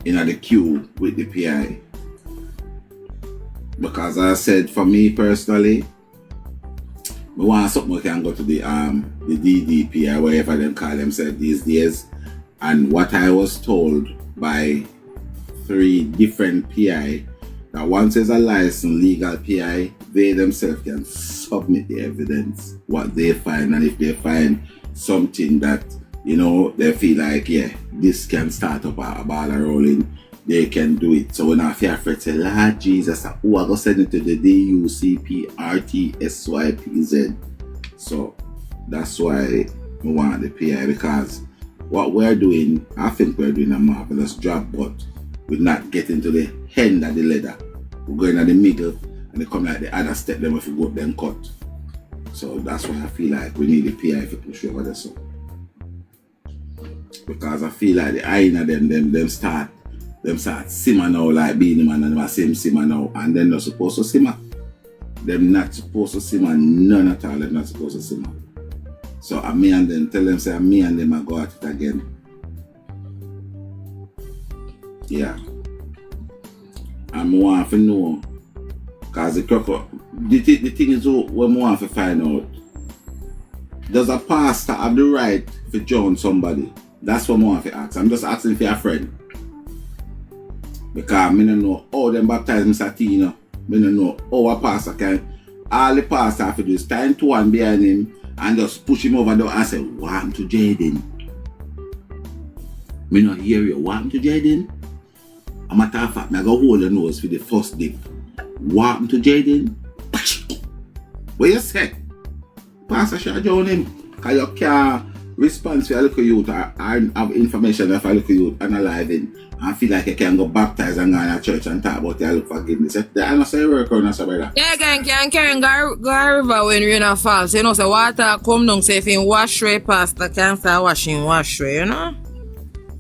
in the queue with the PI. Because I said, for me personally, we want something we can go to the DDPI, whatever them call themselves these days. And what I was told by 3 different PI, that once there's a licensed legal PI, they themselves can submit the evidence, what they find, and if they find something that, you know, they feel like, yeah, this can start up a ball rolling, they can do it. So when I feel afraid, say, Lord Jesus, who I go send it to the DUCPRTSYPZ. So that's why we want the PI, because what we're doing, I think we're doing a marvelous job, but we're not getting to the end of the ladder. We're going at the middle, and they come like the other step, then if we go up, then cut. So that's why I feel like we need the PI to push over the sun. Because I feel like the eye of them start simmer now, like being man, and them same simmer now, and then they're supposed to simmer. They're not supposed to simmer, none at all. They're not supposed to simmer. So I me and them tell them, say me and them I go at it again. Yeah. And I want to know, because the thing is, when I want to find out, does a pastor have the right to join somebody? That's what I want to ask. I'm just asking for a friend. Because I don't know how them baptize Mr. Tina. I don't know how a pastor can. All the pastor have to do is stand to one behind him and just push him over there and say, welcome to Jaydens. I don't hear you. Welcome to Jaydens. A matter of fact, I go hold the nose for the first dip. Welcome to Jaydens. What you say? Pastor should join him. Because you can't respond to a little youth or have information of a little youth analyzing and feel like you can go baptize and go to church and talk about your little forgiveness. That's not say work or not, brother. Yeah, can go river when rain falls. You know, so water come down, say if you wash away, pastor can start washing, you know?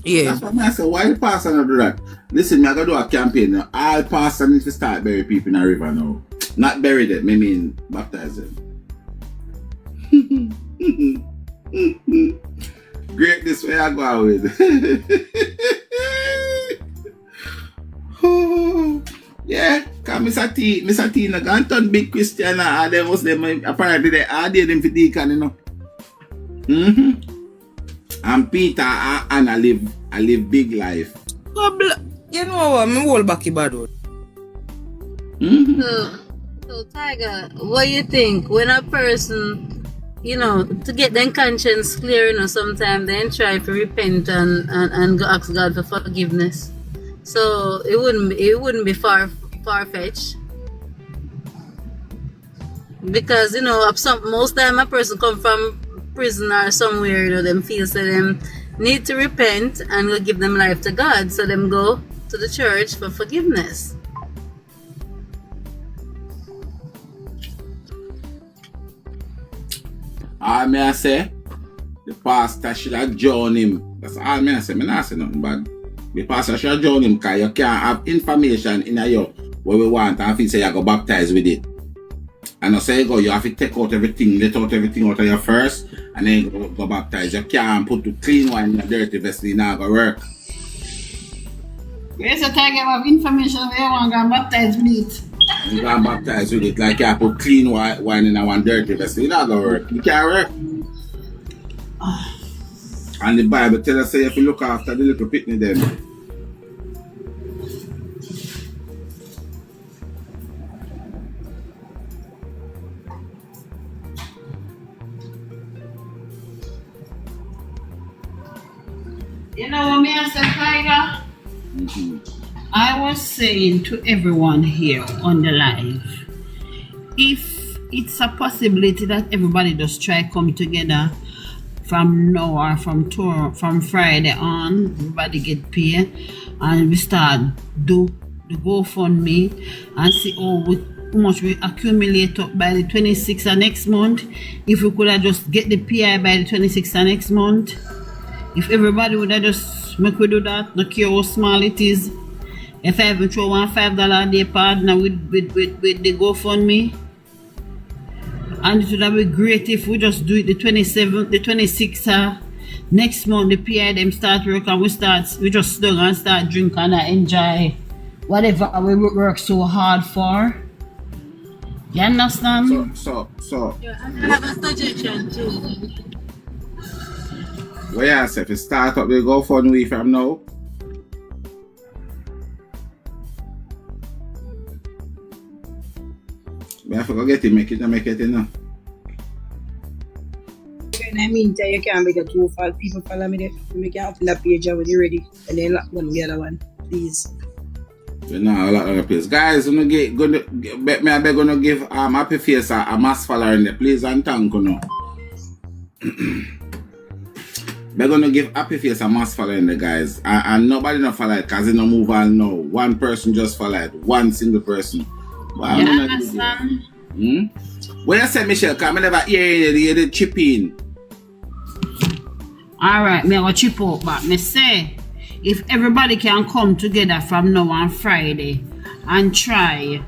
Yeah. That's what I say. Why the pastor not do that? Listen, I'm going to do a campaign now. All pastors need to start bury people in a river now. Not bury them, I mean baptize them. Great, this way I go with. Yeah, because Mr. Tina can't turn big Christian and they Muslim. Apparently they added them for deacon, you know. And Peter and Anna live big life. You know what, I'm all back bad. So Tiger, what do you think when a person, you know, to get their conscience clear, you know, sometimes they try to repent and go ask God for forgiveness. So it wouldn't be far-fetched. Because, you know, most time a person come from prison or somewhere, you know, them feel so them need to repent and go give them life to God. So them go to the church for forgiveness. All me I say, the pastor should have joined him. That's all me I say. Me not say nothing bad. The pastor should have joined him because you can't have information in you where we want and feel say you go baptize with it. And I say you have to take out everything, let out everything out of you first, and then go baptize. You can't put the clean one in a dirty vessel, it's not going to work. Yes, I have information where you want to baptize with it. You can't baptize with it like you put clean wine in a one dirty vessel. It's not going to work. It can't work. And the Bible tells us if you look after the little pitney then. You know what me I said, Tiger? I was saying to everyone here on the live, if it's a possibility that everybody just try come together from now or from Friday on, everybody get paid, and we start do the GoFundMe and see how much we accumulate up by the 26th of next month. If we could have just get the PI by the 26th of next month. If everybody would have just make we do that, no care how small it is. If I even throw $1 $5 a day partner with the GoFundMe. And it would have been great if we just do it the 27th, the 26th, Next month the PI them start work and we just sit down and start drink and enjoy whatever we work so hard for. You understand? So. Yeah, and I have a suggestion too. Well, yeah, so if you start up the GoFundMe from now. But if I go get it, make it, you know. In the meantime, you can make a 2 or 5 people follow me there. You can open that page when you're ready. And then lock one the other one, please. You know, a lot of place. Guys, I'm gonna give Happy Face a mass follower in there, please and thank you now. We're gonna give Happy Face a mass follower in there, guys. And nobody not follow it because it no move on now. One person just follow it. One single person. But You understand? When you say Michelle, because I never hear the chip in. Alright, me go chip out back. Me say if everybody can come together from now on Friday and try,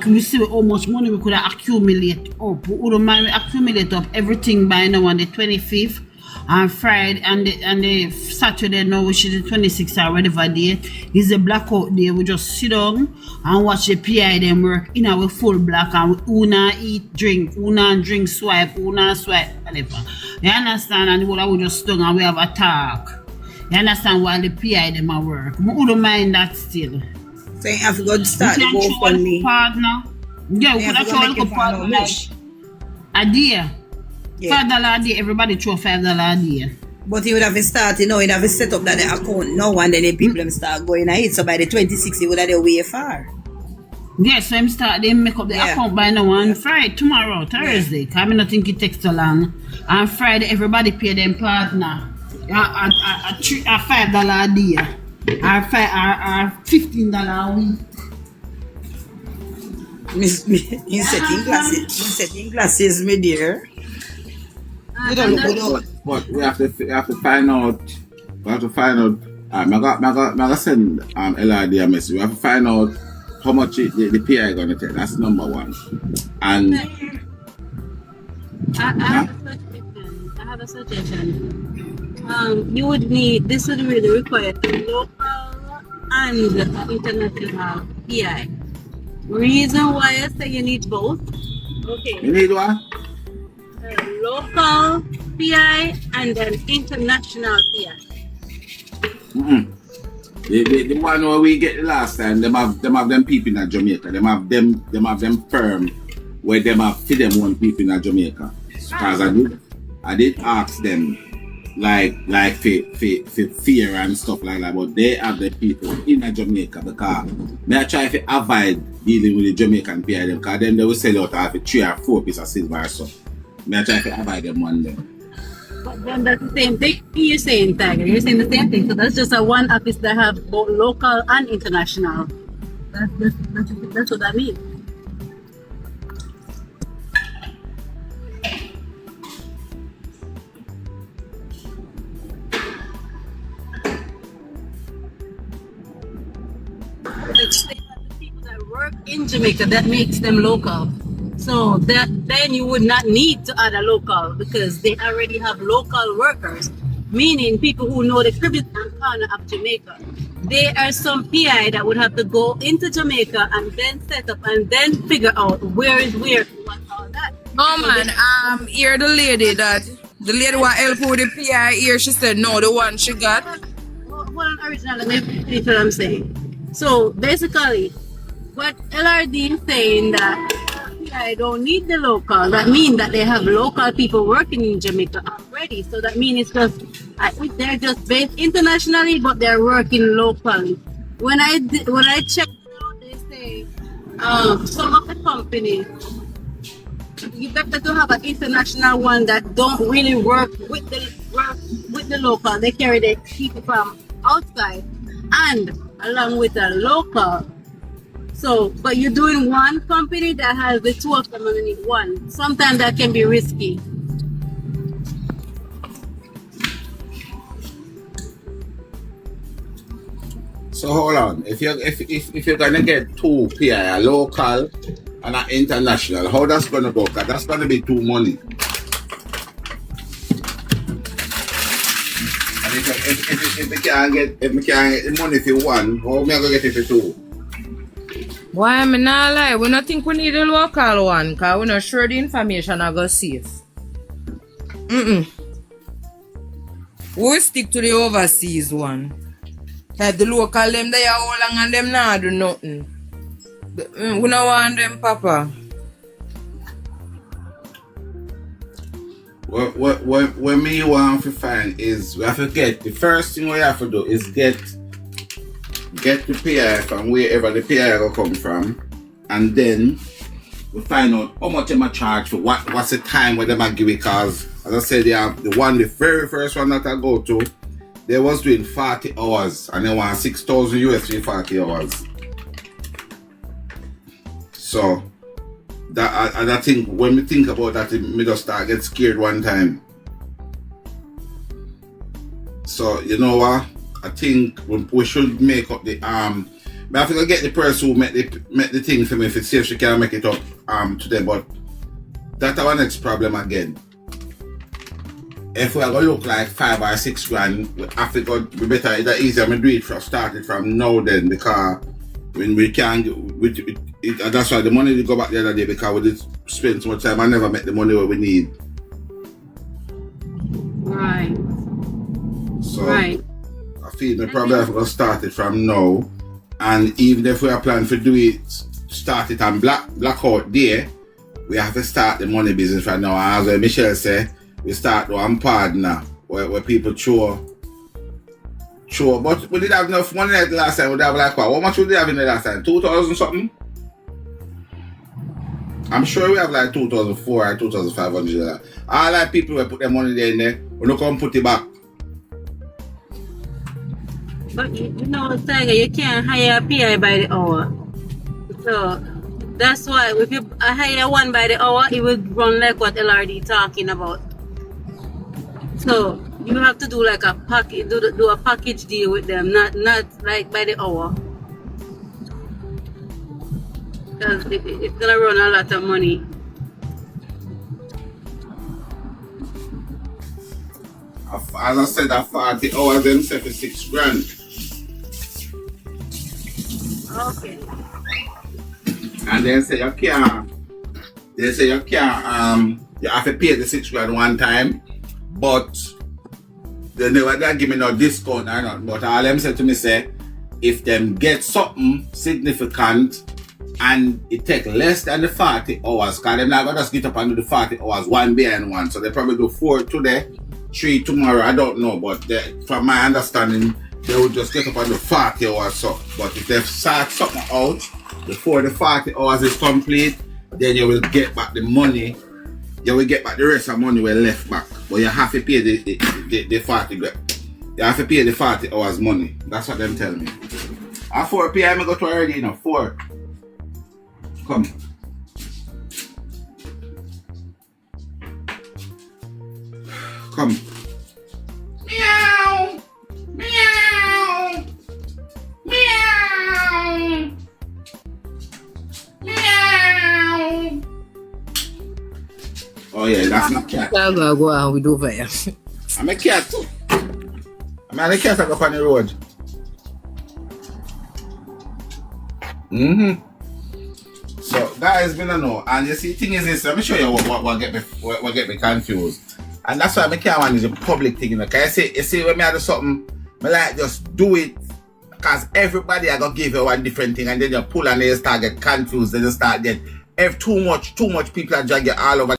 we see how much money we could accumulate up. We would mind accumulate up everything by now on the 25th and Friday and the Saturday now, which is the 26th or whatever day, is the blackout day. We just sit down and watch the PI them work in our full black and we eat, drink, drink, swipe, swipe, whatever. You understand? And we just sit down and we have a talk. You understand? While the PI them at work. We wouldn't mind that still. So you have to go start the GoFundMe. Partner. Yeah, we could have show a partner like a day. Yeah. $5 a day, everybody throw $5 a day. But you would have started, you would have set up that account now and then the people them start going at it. So by the 26th, you would have the way far. Yes, so they make up the account by now on Friday, tomorrow, Thursday. Because I don't think it takes so long. And Friday, everybody pay them partner a $5 a day. Or $15 a week. In setting glasses, my dear. You don't look good. But we have to find out. We have to find out. I got send LRD a message. We have to find out how much the PI gonna take. That's number one. And I have a suggestion. You would need, this would really require local and international PI. Reason why I say you need both. Okay. you need what? Local PI and then international PI. The one where we get the last time, them have them people in Jamaica. Them have them firm where them have feed them one people in Jamaica. Because I did ask them like for fear and stuff like that, but they have the people in Jamaica because I try to avoid dealing with the Jamaican PI them because then they will sell out half 3 or 4 pieces of silver or so. I try to avoid them one day. But then that's the same thing you're saying, Tiger. You're saying the same thing. So that's just a one office that have both local and international. That's what I mean. It's the people that work in Jamaica that makes them local. So that then you would not need to add a local because they already have local workers, meaning people who know the Caribbean and corner of Jamaica. There are some PI that would have to go into Jamaica and then set up and then figure out where is where and what all that. No man, here the lady what help with the PI here, she said no, the one she got. Hold on, original, let me finish what I'm saying. So basically, what LRD is saying that I don't need the local. That means that they have local people working in Jamaica already. So that means it's just they're just based internationally, but they're working locally. When I checked it out, they say some of the companies you better to have an international one that don't really work with the local. They carry the people from outside and along with the local. So, but you're doing one company that has the two of them underneath one. Sometimes that can be risky. So hold on. If you're gonna get 2 PI, a local and an international, how that's gonna go? Cause that's gonna be 2 money. if we can't get the money for one, how am I gonna get it for two? Why am I not lie? We don't think we need a local one, because we're not sure the information are go safe. We'll stick to the overseas one. Like the local them they are all long and them not do nothing. We don't want them, Papa. What me want to find is we have to get the first thing we have to do is get the PI from wherever the PI will come from, and then we find out how much them a charge for what's the time where them a give it, because as I said, the very first one that I go to, they was doing 40 hours and they want 6,000 US for 40 hours. So that I think when we think about that, me just start get scared one time. So you know what? I think we should make up the but I think I get the person who make the thing for me if it's safe she can make it up today, but that's our next problem again. If we are gonna look like 5 or 6 grand, we have to go be better either easier me do it start it from now then, because when we can't that's why the money did go back the other day, because we did spend so much time and never make the money what we need. Right. So Right. I feel the probably have to start it from now, and even if we are planning to do it, start it on blackout day, we have to start the money business right now. As Michelle said, we start doing partner where people show. But we did have enough money like the last time. We did have like what? How much we did have in the last time? 2,000 something? I'm sure we have like 2,400 or 2,500. All like people will put their money there in there, we don't come put it back. But you know, Tiger, you can't hire a PI by the hour. So that's why if you hire one by the hour, it will run like what LRD talking about. So you have to do like a package, do a package deal with them, not like by the hour. Because it's gonna run a lot of money. As I said, that 40 hours them 76 grand. Okay. And then say you can't. They say you can't. You have to pay the 6 grand one time, but they never gonna give me no discount or not. But all them said to me say, if them get something significant and it take less than the 40 hours, because them not gonna just get up and do the 40 hours one behind one. So they probably do 4 today, 3 tomorrow. I don't know, but from my understanding, they would just get up and do 40 hours. So, but if they start something out before the 40 hours is complete, then you will get back the money. You will get back the rest of the money we left back. But you have to pay the 40 grand. You have to pay the 40 hours money. That's what them tell me. At 4 p.m. I go to already, you know, 4. Come. Come. Meow. Meow. Meow. Meow. Oh yeah, that's my cat. I'll go and we do for you. I'm a cat too. I'm a cat that go on the road. So guys, me don't know. And you see, thing is this. Let me show you what get me confused. And that's why I can't manage the public thing. You know? Cause you see when I do something, I like just do it. Cause everybody I gonna give you one different thing, and then you pull and they start get confused. Then you start get too much people are dragging all over.